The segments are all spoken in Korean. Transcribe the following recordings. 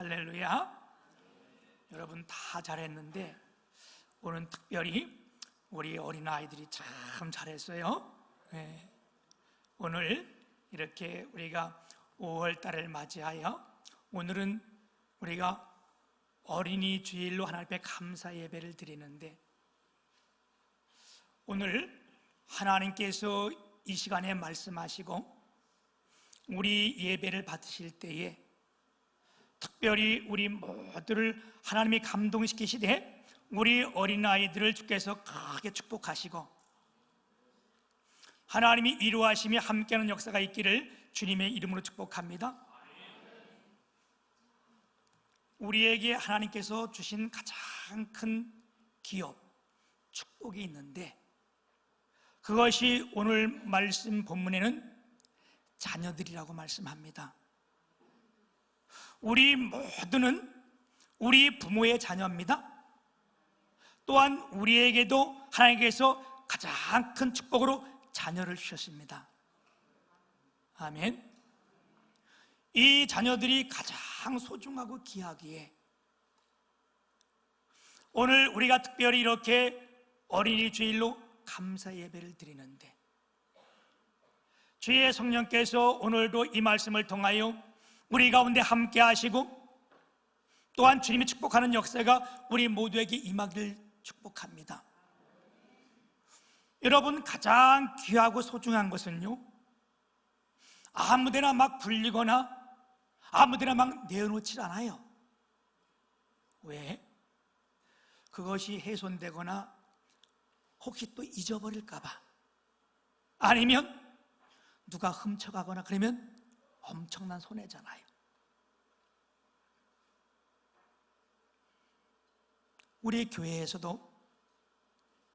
할렐루야. 여러분 다 잘했는데 오늘 특별히 우리 어린아이들이 참 잘했어요. 네. 오늘 이렇게 우리가 5월달을 맞이하여 오늘은 우리가 어린이 주일로 하나님 앞에 감사 예배를 드리는데, 오늘 하나님께서 이 시간에 말씀하시고 우리 예배를 받으실 때에 특별히 우리 모두를 하나님이 감동시키시되 우리 어린아이들을 주께서 크게 축복하시고 하나님이 이루하시며 함께하는 역사가 있기를 주님의 이름으로 축복합니다. 우리에게 하나님께서 주신 가장 큰 기업, 축복이 있는데, 그것이 오늘 말씀 본문에는 자녀들이라고 말씀합니다. 우리 모두는 우리 부모의 자녀입니다. 또한 우리에게도 하나님께서 가장 큰 축복으로 자녀를 주셨습니다. 아멘. 이 자녀들이 가장 소중하고 귀하기에 오늘 우리가 특별히 이렇게 어린이 주일로 감사 예배를 드리는데, 주의 성령께서 오늘도 이 말씀을 통하여 우리 가운데 함께 하시고 또한 주님이 축복하는 역사가 우리 모두에게 임하기를 축복합니다. 여러분, 가장 귀하고 소중한 것은요, 아무데나 막 불리거나 아무데나 막 내어놓지 않아요. 왜? 그것이 훼손되거나 혹시 또 잊어버릴까 봐, 아니면 누가 훔쳐가거나 그러면 엄청난 손해잖아요. 우리 교회에서도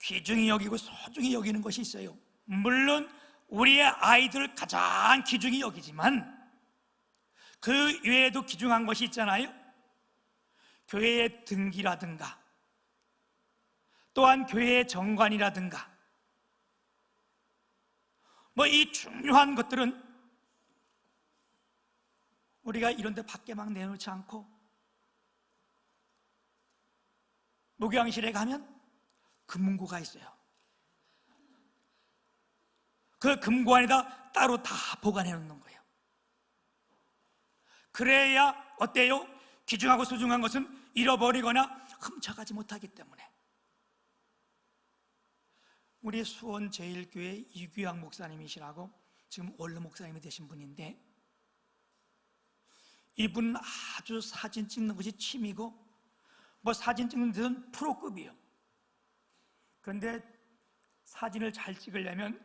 귀중히 여기고 소중히 여기는 것이 있어요. 물론 우리의 아이들을 가장 귀중히 여기지만 그 외에도 귀중한 것이 있잖아요. 교회의 등기라든가 또한 교회의 정관이라든가 이 중요한 것들은 우리가 이런 데 밖에 막 내놓지 않고, 목욕실에 가면 금고가 있어요. 그 금고 안에다 따로 다 보관해 놓는 거예요. 그래야 어때요? 귀중하고 소중한 것은 잃어버리거나 훔쳐가지 못하기 때문에. 우리 수원 제일교회 이규양 목사님이시라고 지금 원로 목사님이 되신 분인데, 이분은 아주 사진 찍는 것이 취미고 사진 찍는 데는 프로급이에요. 그런데 사진을 잘 찍으려면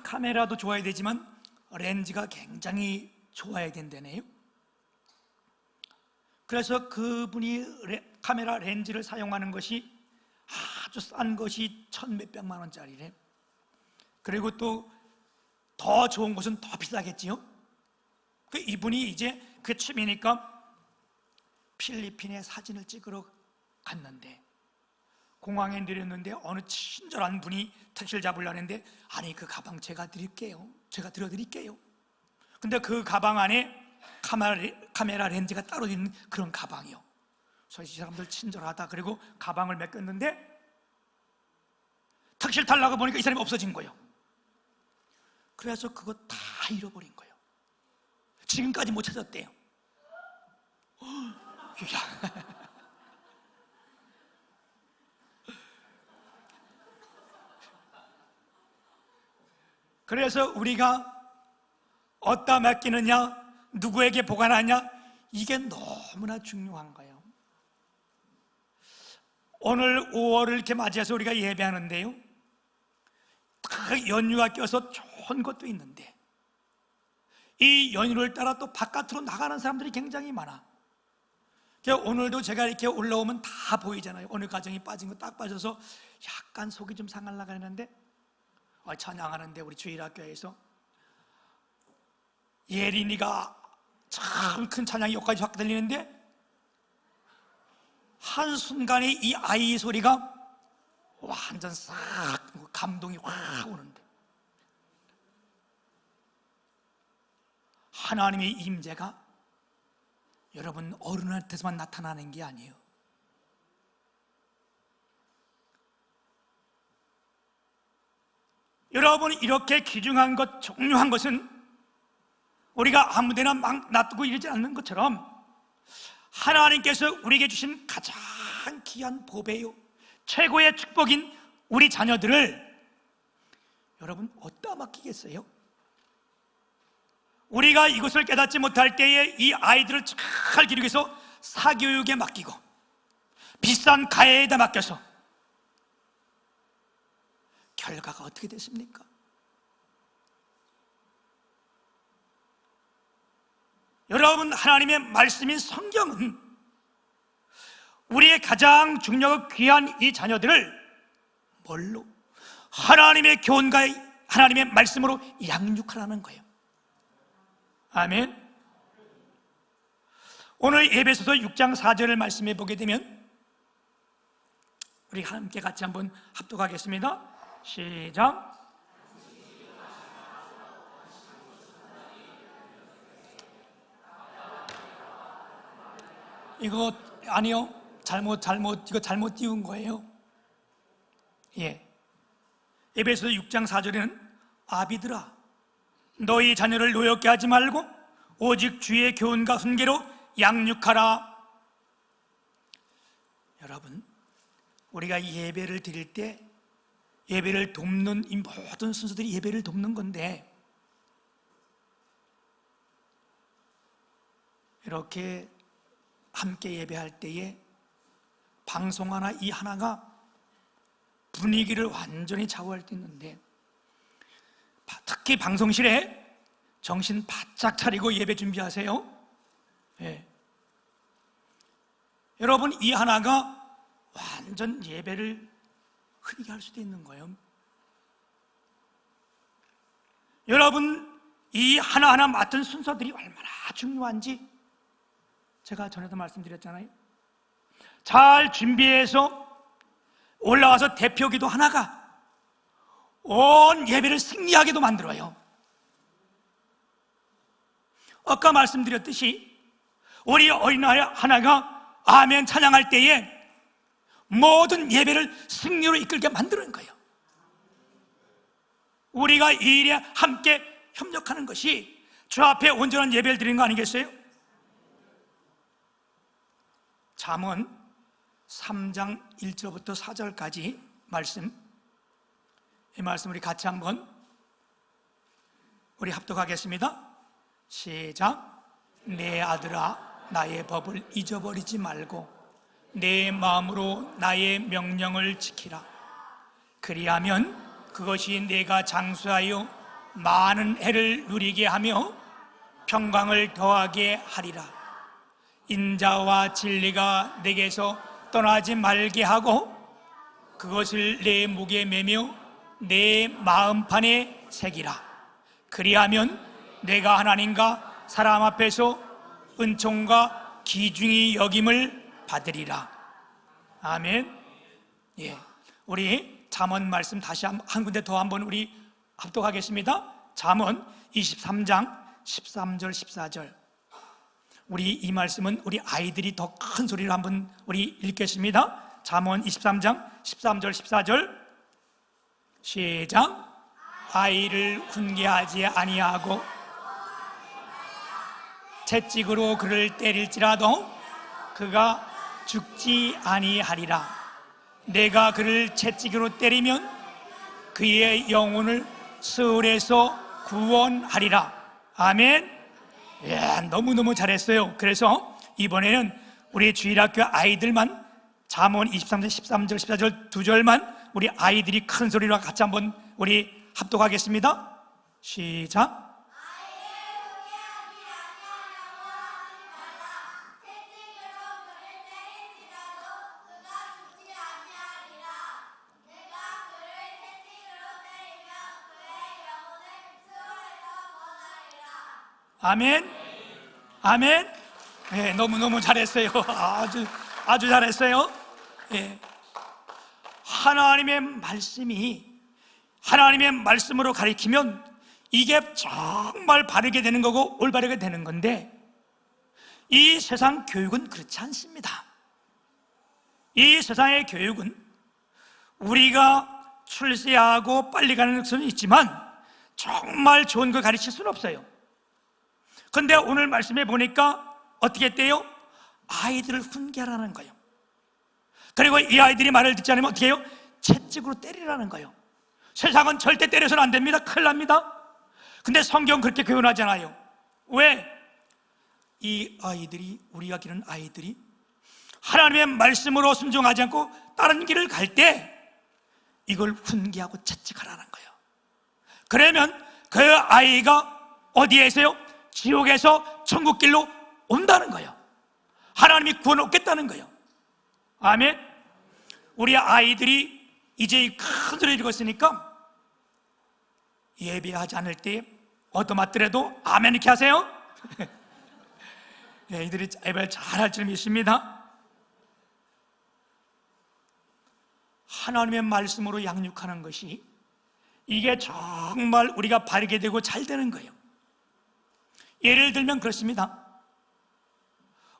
카메라도 좋아야 되지만 렌즈가 굉장히 좋아야 된다네요. 그래서 그분이 카메라 렌즈를 사용하는 것이 아주 싼 것이 1,000몇백만 원짜리래. 그리고 또 더 좋은 것은 더 비싸겠지요. 이분이 이제 그 취미니까 필리핀에 사진을 찍으러 갔는데, 공항에 내렸는데 어느 친절한 분이 택시를 잡으려는데, 아니 그 가방 제가 들어드릴게요. 근데 그 가방 안에 카메라 렌즈가 따로 있는 그런 가방이요. 그래서 이 사람들 친절하다. 그리고 가방을 맡겼는데 택시를 타려고 보니까 이 사람이 없어진 거예요. 그래서 그거 다 잃어버린 거예요. 지금까지 못 찾았대요. 그래서 우리가 어디다 맡기느냐, 누구에게 보관하냐, 이게 너무나 중요한 거예요. 오늘 5월을 이렇게 맞이해서 우리가 예배하는데요, 딱 연휴가 껴서 좋은 것도 있는데 이 연휴를 따라 또 바깥으로 나가는 사람들이 굉장히 많아. 오늘도 제가 이렇게 올라오면 다 보이잖아요. 어느 가정이 빠진 거 딱 빠져서 약간 속이 좀 상하려고 했는데, 찬양하는데 우리 주일학교에서 예린이가 참 큰 찬양이 여기까지 확 들리는데 한순간에 이 아이 소리가 완전 싹 감동이 확 오는데, 하나님의 임재가 여러분 어른한테서만 나타나는 게 아니에요. 여러분, 이렇게 귀중한 것, 중요한 것은 우리가 아무데나 막 놔두고 이러지 않는 것처럼 하나님께서 우리에게 주신 가장 귀한 보배요, 최고의 축복인 우리 자녀들을 여러분 어디다 맡기겠어요? 우리가 이것을 깨닫지 못할 때에 이 아이들을 잘 기르기 위해서 사교육에 맡기고 비싼 가해에다 맡겨서 결과가 어떻게 됐습니까? 여러분, 하나님의 말씀인 성경은 우리의 가장 중요하고 귀한 이 자녀들을 뭘로? 하나님의 교훈과 하나님의 말씀으로 양육하라는 거예요. 아멘. 오늘 에베소서 6장 4절을 말씀해 보게 되면 우리 함께 같이 한번 합독하겠습니다. 시작. 이거 아니요, 이거 잘못 띄운 거예요. 예. 에베소서 6장 4절에는 아비들아, 너희 자녀를 노엽게 하지 말고 오직 주의 교훈과 훈계로 양육하라. 여러분, 우리가 예배를 드릴 때 예배를 돕는 이 모든 순서들이 예배를 돕는 건데, 이렇게 함께 예배할 때에 방송 하나 이 하나가 분위기를 완전히 좌우할 수 있는데, 특히 방송실에 정신 바짝 차리고 예배 준비하세요. 예. 여러분, 이 하나가 완전 예배를 흐리게 할 수도 있는 거예요. 여러분, 이 하나하나 맡은 순서들이 얼마나 중요한지 제가 전에도 말씀드렸잖아요. 잘 준비해서 올라와서 대표기도 하나가 온 예배를 승리하게도 만들어요. 아까 말씀드렸듯이 우리 어린아이 하나가 아멘 찬양할 때에 모든 예배를 승리로 이끌게 만드는 거예요. 우리가 이 일에 함께 협력하는 것이 주 앞에 온전한 예배를 드리는 거 아니겠어요? 잠언 3장 1절부터 4절까지 말씀, 이 말씀 우리 같이 한번 우리 합독하겠습니다. 시작. 내 아들아, 나의 법을 잊어버리지 말고 내 마음으로 나의 명령을 지키라. 그리하면 그것이 내가 장수하여 많은 해를 누리게 하며 평강을 더하게 하리라. 인자와 진리가 내게서 떠나지 말게 하고 그것을 내 목에 매며 내 마음판에 새기라. 그리하면 내가 하나님과 사람 앞에서 은총과 귀중히 여김을 받으리라. 아멘. 예, 우리 잠언 말씀 다시 한 군데 더 한번 우리 합독하겠습니다. 잠언 23장 13절 14절. 우리 이 말씀은 우리 아이들이 더 큰 소리로 한번 우리 읽겠습니다. 잠언 23장 13절 14절. 시작. 아이를 훈계하지 아니하고 채찍으로 그를 때릴지라도 그가 죽지 아니하리라. 내가 그를 채찍으로 때리면 그의 영혼을 스올에서 구원하리라. 아멘. 예, 너무너무 잘했어요. 그래서 이번에는 우리 주일학교 아이들만 잠언 23절 13절 14절 두 절만 우리 아이들이 큰 소리로 같이 한번 우리 합독하겠습니다. 시작. 아멘. 아멘. 네, 너무너무 잘했어요. 아주 잘했어요. 네. 하나님의 말씀이 하나님의 말씀으로 가리키면 이게 정말 바르게 되는 거고 올바르게 되는 건데, 이 세상 교육은 그렇지 않습니다. 이 세상의 교육은 우리가 출세하고 빨리 가는 수는 있지만 정말 좋은 걸 가르칠 수는 없어요. 그런데 오늘 말씀해 보니까 어떻게 했대요? 아이들을 훈계하라는 거예요. 그리고 이 아이들이 말을 듣지 않으면 어떻게 해요? 채찍으로 때리라는 거예요. 세상은 절대 때려서는 안 됩니다. 큰일 납니다. 근데 성경 그렇게 교훈하잖아요. 왜? 이 아이들이, 우리가 기르는 아이들이 하나님의 말씀으로 순종하지 않고 다른 길을 갈 때 이걸 훈계하고 채찍하라는 거예요. 그러면 그 아이가 어디에서요? 지옥에서 천국길로 온다는 거예요. 하나님이 구원하겠다는 거예요. 아멘. 우리 아이들이 이제 큰 소리 읽었으니까 예배하지 않을 때 얻어맞더라도 아멘 이렇게 하세요. 애들이 예배를 잘할 줄 믿습니다. 하나님의 말씀으로 양육하는 것이 이게 정말 우리가 바르게 되고 잘 되는 거예요. 예를 들면 그렇습니다.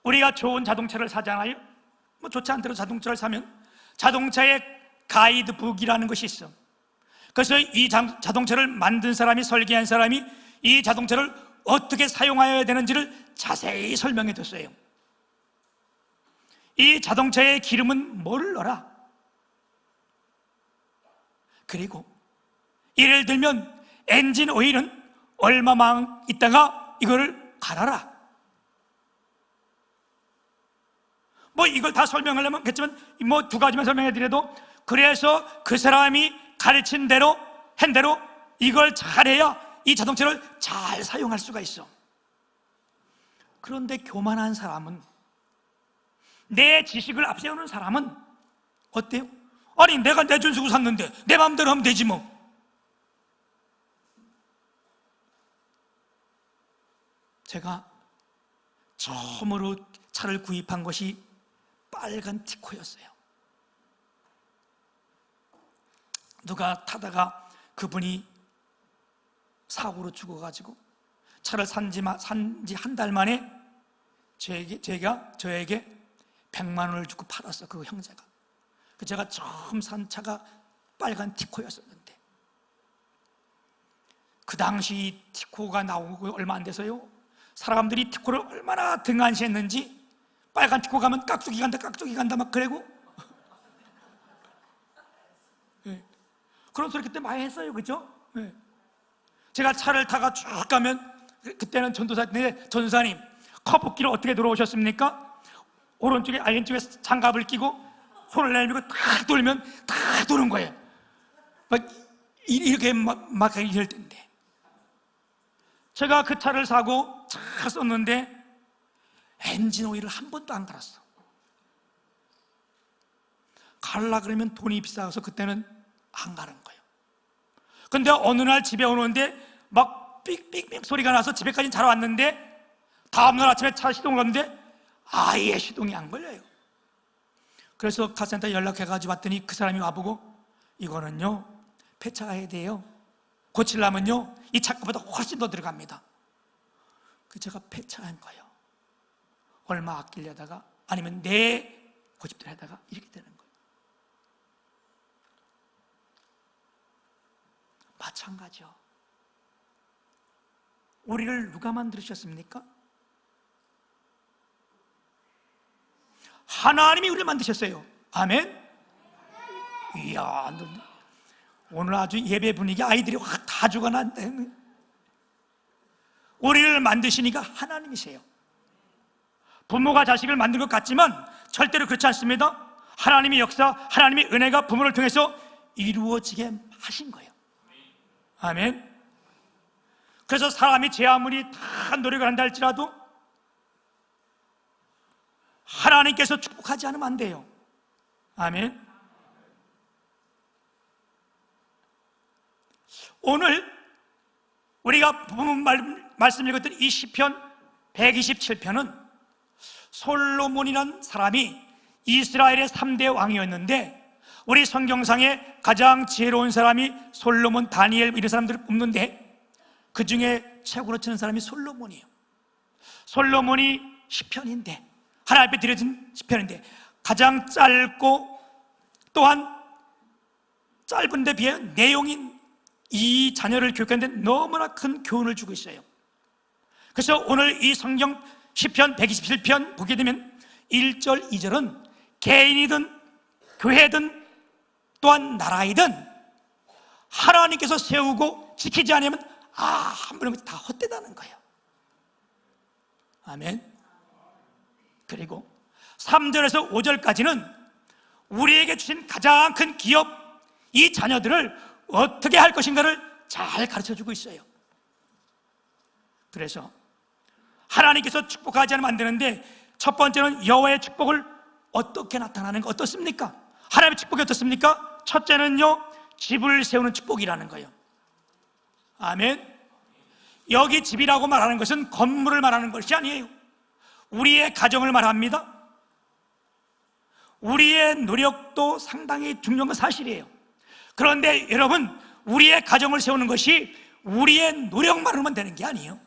우리가 좋은 자동차를 사잖아요. 뭐 좋지 않더라도 자동차를 사면 자동차에 가이드북이라는 것이 있어. 그래서 이 자동차를 만든 사람이, 설계한 사람이 이 자동차를 어떻게 사용해야 되는지를 자세히 설명해 뒀어요. 이 자동차의 기름은 뭘 넣어라, 그리고 예를 들면 엔진 오일은 얼마만 있다가 이거를 갈아라, 뭐 이걸 다 설명하려면 그렇지만 뭐 두 가지만 설명해 드려도, 그래서 그 사람이 가르친 대로 한 대로 이걸 잘해야 이 자동차를 잘 사용할 수가 있어. 그런데 교만한 사람은, 내 지식을 앞세우는 사람은 어때요? 아니 내가 내 돈 주고 샀는데 내 마음대로 하면 되지 뭐. 제가 처음으로 차를 구입한 것이 빨간 티코였어요. 누가 타다가 그분이 사고로 죽어가지고 차를 산지 한 달 만에 저에게 100만 원을 주고 팔았어, 그 형제가. 제가 처음 산 차가 빨간 티코였었는데, 그 당시 티코가 나오고 얼마 안 돼서요, 사람들이 티코를 얼마나 등한시했는지, 빨간 티코 가면 깍두기 간다 막 그러고 네. 그런 소리 그때 많이 했어요. 그죠? 네. 제가 차를 타가 쭉 가면, 그때는 전도사님 커브길을 어떻게 돌아오셨습니까? 오른쪽에 왼쪽에 장갑을 끼고 손을 내밀고 탁 돌면 탁 도는 거예요. 막 이렇게 막 이럴 텐데, 제가 그 차를 사고 차 썼는데 엔진 오일을 한 번도 안 갈았어. 갈라 그러면 돈이 비싸서 그때는 안 가는 거예요. 근데 어느 날 집에 오는데 막 삑삑삑 소리가 나서 집에까지 잘 왔는데, 다음날 아침에 차 시동을 껐는데 아예 시동이 안 걸려요. 그래서 카센터에 연락해가지고 왔더니 그 사람이 와보고, 이거는요 폐차해야 돼요, 고치려면요 이 차값보다 훨씬 더 들어갑니다. 제가 폐차한 거예요. 얼마 아끼려다가, 아니면 내 고집대로 하다가 이렇게 되는 거예요. 마찬가지요. 우리를 누가 만드셨습니까? 하나님이 우리를 만드셨어요. 아멘. 이야, 오늘 아주 예배 분위기 아이들이 확 다 죽어난데, 우리를 만드시니까 하나님이세요. 부모가 자식을 만든 것 같지만 절대로 그렇지 않습니다. 하나님의 역사, 하나님의 은혜가 부모를 통해서 이루어지게 하신 거예요. 아멘. 그래서 사람이 제 아무리 다 노력을 한다 할지라도 하나님께서 축복하지 않으면 안 돼요. 아멘. 오늘 우리가 본문 말씀 읽었던 이 시편 127편은 솔로몬이라는 사람이 이스라엘의 3대 왕이었는데, 우리 성경상에 가장 지혜로운 사람이 솔로몬, 다니엘 이런 사람들을 뽑는데, 그 중에 최고로 치는 사람이 솔로몬이에요. 솔로몬이 시편인데, 하나님 앞에 드려진 시편인데 가장 짧고 또한 짧은 데 비해 내용인 이 자녀를 교육하는데 너무나 큰 교훈을 주고 있어요. 그래서 오늘 이 성경 시편 127편 보게 되면 1절, 2절은 개인이든 교회든 또한 나라이든 하나님께서 세우고 지키지 않으면 아무런 것이 다 헛되다는 거예요. 아멘. 그리고 3절에서 5절까지는 우리에게 주신 가장 큰 기업, 이 자녀들을 어떻게 할 것인가를 잘 가르쳐주고 있어요. 그래서 하나님께서 축복하지 않으면 안 되는데, 첫 번째는 여호와의 축복을 어떻게 나타나는 거 어떻습니까? 하나님의 축복이 어떻습니까? 첫째는요, 집을 세우는 축복이라는 거예요. 아멘. 여기 집이라고 말하는 것은 건물을 말하는 것이 아니에요. 우리의 가정을 말합니다. 우리의 노력도 상당히 중요한 건 사실이에요. 그런데 여러분, 우리의 가정을 세우는 것이 우리의 노력만으로만 되는 게 아니에요.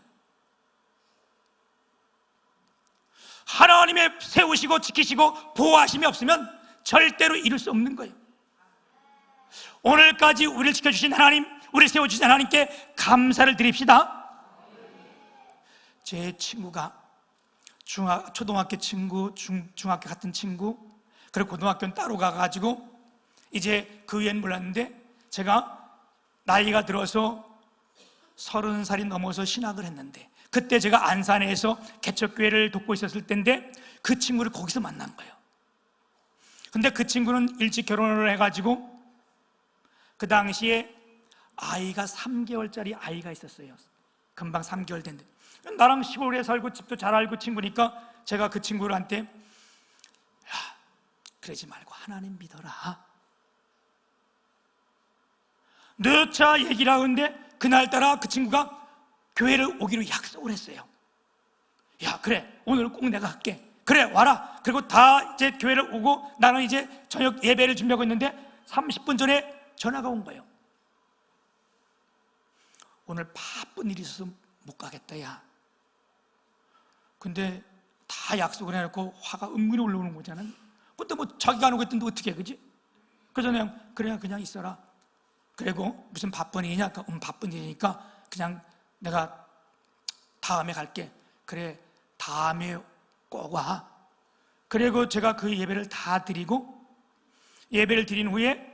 하나님의 세우시고 지키시고 보호하심이 없으면 절대로 이룰 수 없는 거예요. 오늘까지 우리를 지켜주신 하나님, 우리를 세워주신 하나님께 감사를 드립시다. 제 친구가 초등학교 친구, 중학교 같은 친구, 그리고 고등학교는 따로 가가지고 이제 그 위엔 몰랐는데, 제가 나이가 들어서 30살이 넘어서 신학을 했는데, 그때 제가 안산에서 개척교회를 돕고 있었을 때인데 그 친구를 거기서 만난 거예요. 근데 그 친구는 일찍 결혼을 해가지고 그 당시에 아이가 3개월짜리 아이가 있었어요. 금방 3개월 된데, 나랑 시골에 살고 집도 잘 알고 친구니까 제가 그 친구한테, 야, 그러지 말고 하나님 믿어라. 너차 얘기를 하는데 그날따라 그 친구가 교회를 오기로 약속을 했어요. 야, 그래, 오늘 꼭 내가 갈게. 그래, 와라. 그리고 다 이제 교회를 오고 나는 이제 저녁 예배를 준비하고 있는데 30분 전에 전화가 온 거예요. 오늘 바쁜 일이 있어서 못 가겠다, 야. 근데 다 약속을 해놓고 화가 은근히 올라오는 거잖아요. 근데 뭐 자기가 안 오겠던데 어떻게 해, 그지? 그래서 그냥 있어라. 그리고 무슨 바쁜 일이냐? 바쁜 일이니까 그냥 내가 다음에 갈게. 그래, 다음에 꼭 와. 그리고 제가 그 예배를 다 드리고, 예배를 드린 후에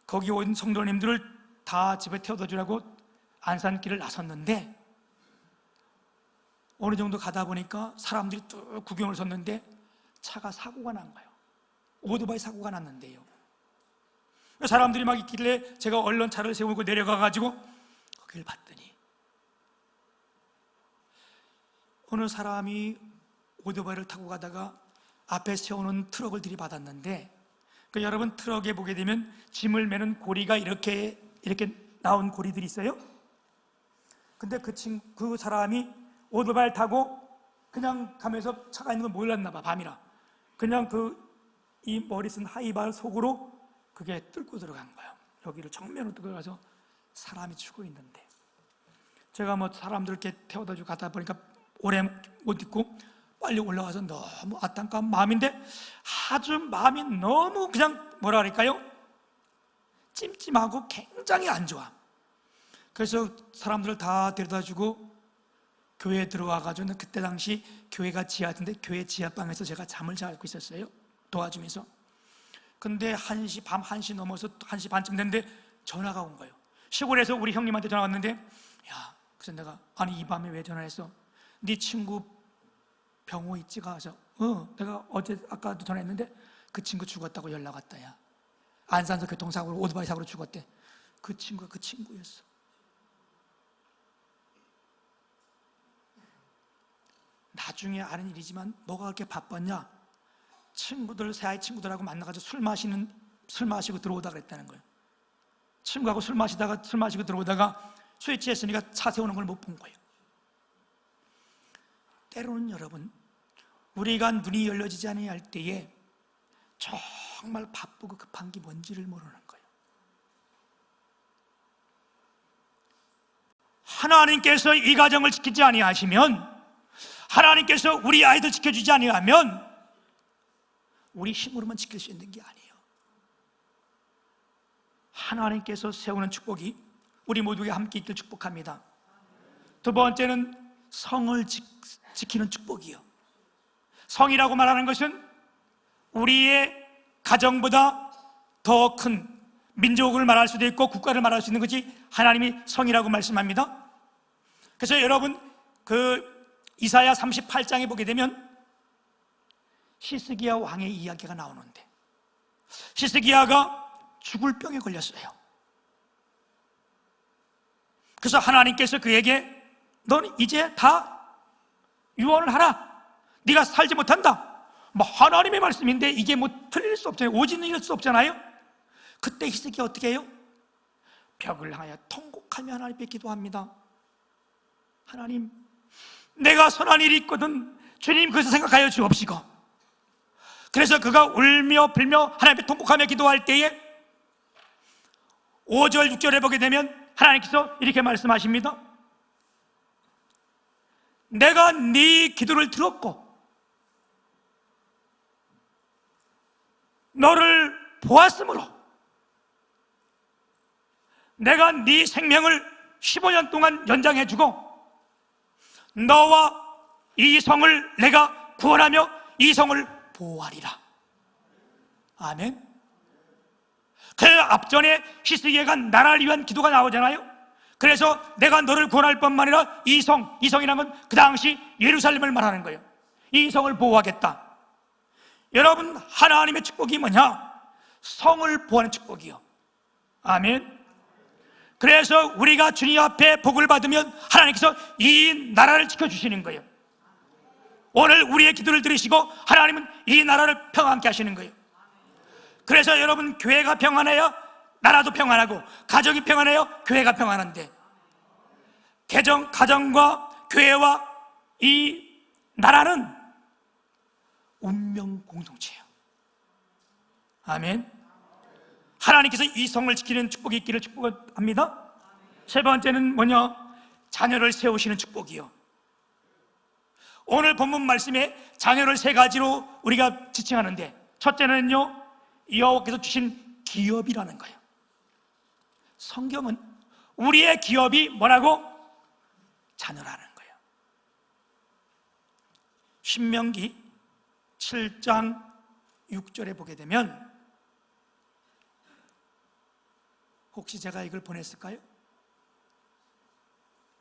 거기 온 성도님들을 다 집에 태워다 주라고 안산길을 나섰는데, 어느 정도 가다 보니까 사람들이 쭉 구경을 섰는데 차가 사고가 난 거예요. 오토바이 사고가 났는데요. 사람들이 막 있길래 제가 얼른 차를 세우고 내려가가지고 거기를 봤더니 어느 사람이 오토바이를 타고 가다가 앞에 세우는 트럭을 들이받았는데, 그 여러분 트럭에 보게 되면 짐을 매는 고리가 이렇게 나온 고리들이 있어요. 근데 그 사람이 오토바이를 타고 그냥 가면서 차가 있는 걸 몰랐나 봐, 밤이라. 그냥 이 머리 쓴 하이발 속으로 그게 뚫고 들어간 거예요. 여기를 정면으로 들어가서 사람이 죽어 있는데, 제가 뭐 사람들 이렇게 태워다 주고 가다 보니까 오래 못 있고 빨리 올라가서 너무 안타까운 마음인데, 아주 마음이 너무 그냥 뭐라 그럴까요? 찜찜하고 굉장히 안 좋아. 그래서 사람들을 다 데려다 주고 교회에 들어와가지고, 그때 당시 교회가 지하인데 교회 지하방에서 제가 잠을 자고 있었어요, 도와주면서. 근데 밤 1시 넘어서 1시 반쯤 됐는데 전화가 온 거예요. 시골에서 우리 형님한테 전화 왔는데, 야, 그래서 내가, 아니 이 밤에 왜 전화했어? 네 친구 병호 있지? 가서 내가 아까도 전화했는데 그 친구 죽었다고 연락 왔다. 야, 안산서 교통사고로, 오토바이 사고로 죽었대. 그 친구가 그 친구였어. 나중에 아는 일이지만 뭐가 그렇게 바빴냐? 친구들, 새아이 친구들하고 만나가지고 술 마시고 들어오다 그랬다는 거예요. 친구하고 술 마시고 들어오다가 술에 취했으니까 차 세우는 걸 못 본 거예요. 때로는 여러분, 우리가 눈이 열려지지 않을 때에 정말 바쁘고 급한 게 뭔지를 모르는 거예요. 하나님께서 이 가정을 지키지 아니하시면, 하나님께서 우리 아이들 지켜주지 아니하면 우리 힘으로만 지킬 수 있는 게 아니에요. 하나님께서 세우는 축복이 우리 모두에게 함께 있길 축복합니다. 두 번째는 성을 지키는 축복이요. 성이라고 말하는 것은 우리의 가정보다 더 큰 민족을 말할 수도 있고 국가를 말할 수 있는 것이 하나님이 성이라고 말씀합니다. 그래서 여러분 이사야 38장에 보게 되면 히스기야 왕의 이야기가 나오는데, 히스기야가 죽을 병에 걸렸어요. 그래서 하나님께서 그에게 너는 이제 다 유언을 하라, 네가 살지 못한다. 하나님의 말씀인데 이게 틀릴 수 없잖아요. 오지는 이럴 수 없잖아요. 그때 히스기야 어떻게 해요? 벽을 향하여 통곡하며 하나님께 기도합니다. 하나님, 내가 선한 일이 있거든 주님 그것을 생각하여 주옵시고. 그래서 그가 울며 불며 하나님께 통곡하며 기도할 때에 5절 6절에 보게 되면 하나님께서 이렇게 말씀하십니다. 내가 네 기도를 들었고 너를 보았으므로 내가 네 생명을 15년 동안 연장해주고 너와 이 성을 내가 구원하며 이 성을 보호하리라. 아멘. 그 앞전에 히스기야가 나라를 위한 기도가 나오잖아요. 그래서 내가 너를 구원할 뿐만 아니라 이 성이라는 건 그 당시 예루살렘을 말하는 거예요. 이 성을 보호하겠다. 여러분, 하나님의 축복이 뭐냐? 성을 보호하는 축복이요. 아멘. 그래서 우리가 주님 앞에 복을 받으면 하나님께서 이 나라를 지켜주시는 거예요. 오늘 우리의 기도를 들으시고 하나님은 이 나라를 평안케 하시는 거예요. 그래서 여러분, 교회가 평안해야 나라도 평안하고, 가정이 평안해야 교회가 평안한데, 가정과 교회와 이 나라는 운명 공동체예요. 아멘. 하나님께서 이 성을 지키는 축복이 있기를 축복합니다. 세 번째는 뭐냐? 자녀를 세우시는 축복이요. 오늘 본문 말씀에 자녀를 세 가지로 우리가 지칭하는데, 첫째는요, 여호와께서 주신 기업이라는 거예요. 성경은 우리의 기업이 뭐라고? 자녀라는 거예요. 신명기 7장 6절에 보게 되면, 혹시 제가 이걸 보냈을까요?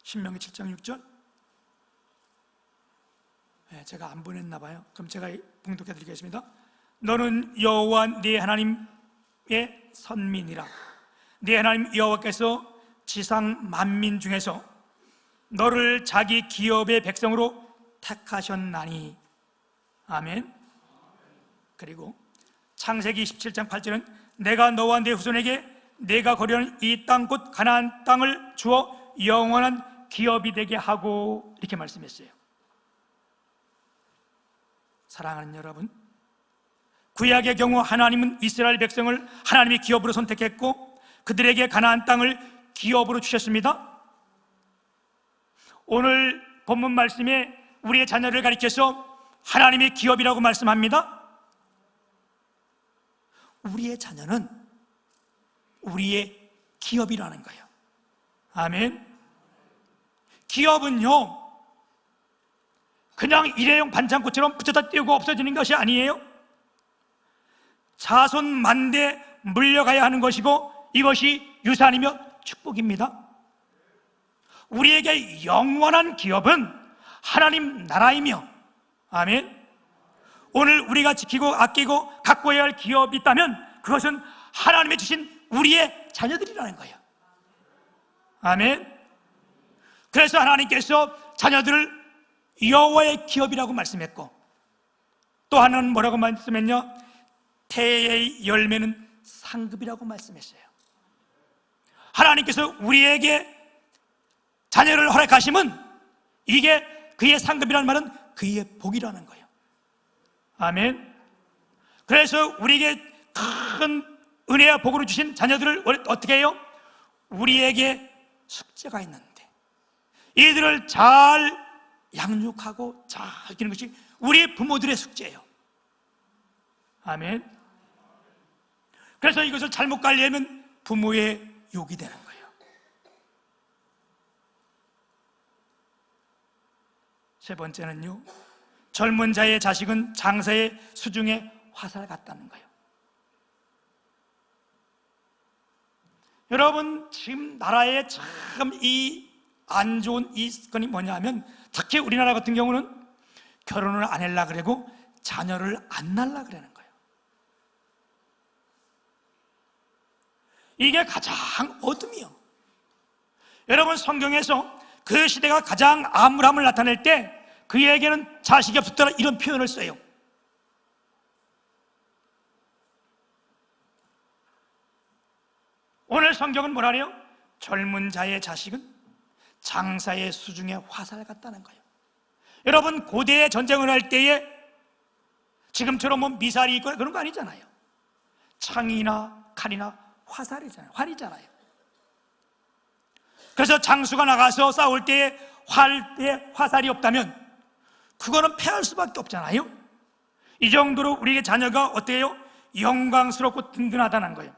신명기 7장 6절? 네, 제가 안 보냈나 봐요. 그럼 제가 봉독해 드리겠습니다. 너는 여호와 네 하나님의 선민이라. 네 하나님 여호와께서 지상 만민 중에서 너를 자기 기업의 백성으로 택하셨나니. 아멘. 그리고 창세기 27장 8절은 내가 너와 네 후손에게 내가 거류하는 이 땅 곧 가나안 땅을 주어 영원한 기업이 되게 하고, 이렇게 말씀했어요. 사랑하는 여러분, 구약의 경우 하나님은 이스라엘 백성을 하나님의 기업으로 선택했고 그들에게 가나안 땅을 기업으로 주셨습니다. 오늘 본문 말씀에 우리의 자녀를 가리켜서 하나님의 기업이라고 말씀합니다. 우리의 자녀는 우리의 기업이라는 거예요. 아멘. 기업은요, 그냥 일회용 반창고처럼 붙여다 띄우고 없어지는 것이 아니에요. 자손 만대 물려가야 하는 것이고, 이것이 유산이며 축복입니다. 우리에게 영원한 기업은 하나님 나라이며, 아멘. 오늘 우리가 지키고 아끼고 가꿔야 할 기업이 있다면 그것은 하나님이 주신 우리의 자녀들이라는 거예요. 아멘. 그래서 하나님께서 자녀들을 여호와의 기업이라고 말씀했고, 또 하나는 뭐라고 말씀했냐? 태의 열매는 상급이라고 말씀했어요. 하나님께서 우리에게 자녀를 허락하심은 이게 그의 상급이라는 말은 그의 복이라는 거예요. 아멘. 그래서 우리에게 큰 은혜와 복으로 주신 자녀들을 어떻게 해요? 우리에게 숙제가 있는데, 이들을 잘 양육하고 잘 키우는 것이 우리 부모들의 숙제예요. 아멘. 그래서 이것을 잘못 관리하면 부모의 욕이 되는 거예요. 세 번째는요, 젊은 자의 자식은 장사의 수중에 화살 같다는 거예요. 여러분, 지금 나라에 참 이 안 좋은 이 습관이 뭐냐 하면, 특히 우리나라 같은 경우는 결혼을 안 하려고 그러고 자녀를 안 낳으려고 그러는 거예요. 이게 가장 어둠이요. 여러분, 성경에서 그 시대가 가장 암울함을 나타낼 때 그에게는 자식이 없었더라 이런 표현을 써요. 오늘 성경은 뭐라 그래요? 젊은 자의 자식은 장사의 수중에 화살 같다는 거예요. 여러분, 고대의 전쟁을 할 때에 지금처럼 뭐 미사일이 있거나 그런 거 아니잖아요. 창이나 칼이나 화살이잖아요. 활이잖아요. 그래서 장수가 나가서 싸울 때에 활에 화살이 없다면 그거는 패할 수밖에 없잖아요. 이 정도로 우리의 자녀가 어때요? 영광스럽고 든든하다는 거예요.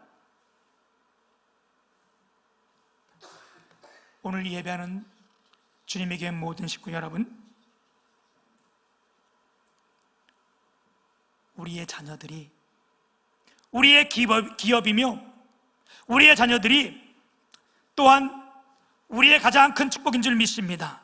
오늘 예배하는 주님에게 모든 식구 여러분, 우리의 자녀들이 우리의 기업이며 우리의 자녀들이 또한 우리의 가장 큰 축복인 줄 믿습니다.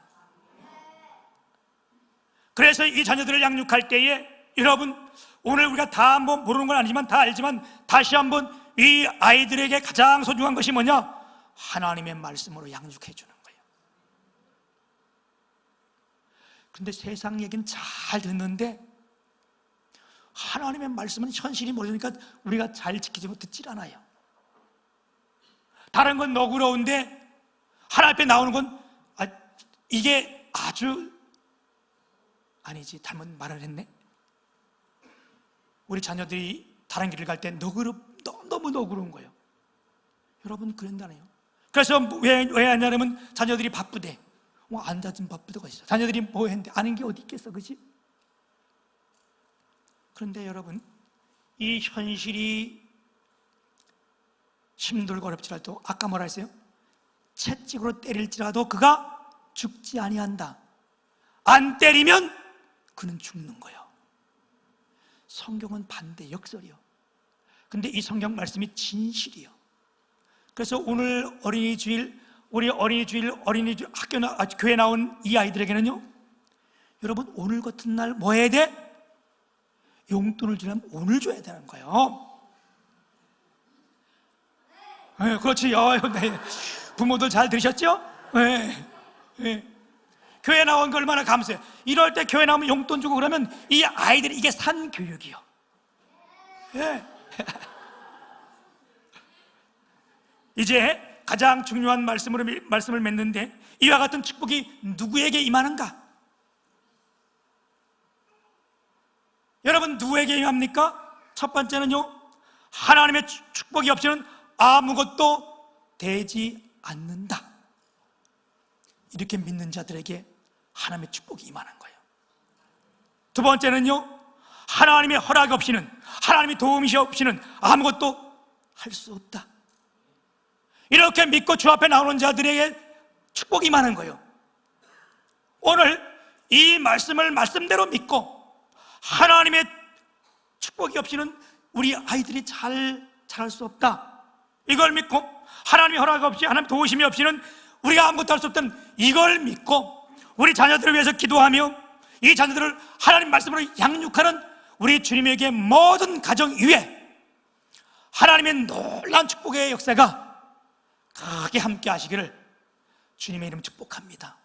그래서 이 자녀들을 양육할 때에 여러분, 오늘 우리가 다 뭐 모르는 건 아니지만 다 알지만 다시 한번 이 아이들에게 가장 소중한 것이 뭐냐? 하나님의 말씀으로 양육해 주는 거예요. 그런데 세상 얘기는 잘 듣는데 하나님의 말씀은 현실이 모르니까 우리가 잘 지키지 못했질 않아요. 다른 건 너그러운데 하나님 앞에 나오는 건 이게 아주 아니지, 잘못 말을 했네. 우리 자녀들이 다른 길을 갈 때 너무 너그러운 거예요. 여러분, 그런다네요. 그래서 왜 하냐면 자녀들이 바쁘대. 앉아준 바쁘다가 있어. 자녀들이 뭐 했는데 아는 게 어디 있겠어, 그렇지? 그런데 여러분, 이 현실이 힘들고 어렵지라도 아까 뭐라 했어요? 채찍으로 때릴지라도 그가 죽지 아니한다. 안 때리면 그는 죽는 거예요. 성경은 반대, 역설이요. 근데 이 성경 말씀이 진실이요. 그래서 오늘 우리 어린이주일 교회 나온 이 아이들에게는요, 여러분, 오늘 같은 날 뭐 해야 돼? 용돈을 주려면 오늘 줘야 되는 거예요. 네, 그렇지. 네. 부모들 잘 들으셨죠? 네. 네. 교회 나온 거 얼마나 감사해요. 이럴 때 교회 나오면 용돈 주고 그러면 이 아이들이 이게 산 교육이요. 네. 이제 가장 중요한 말씀을 맺는데, 이와 같은 축복이 누구에게 임하는가? 여러분, 누구에게 임합니까? 첫 번째는요, 하나님의 축복이 없이는 아무것도 되지 않는다. 이렇게 믿는 자들에게 하나님의 축복이 임하는 거예요. 두 번째는요, 하나님의 허락 없이는, 하나님의 도움이 없이는 아무것도 할 수 없다. 이렇게 믿고 주 앞에 나오는 자들에게 축복이 임하는 거예요. 오늘 이 말씀을 말씀대로 믿고 하나님의 축복이 없이는 우리 아이들이 잘할 수 없다. 이걸 믿고 하나님의 허락 없이, 하나님의 도우심이 없이는 우리가 아무것도 할 수 없다는 이걸 믿고 우리 자녀들을 위해서 기도하며 이 자녀들을 하나님 말씀으로 양육하는 우리 주님에게 모든 가정 위에 하나님의 놀라운 축복의 역사가 크게 함께 하시기를 주님의 이름 축복합니다.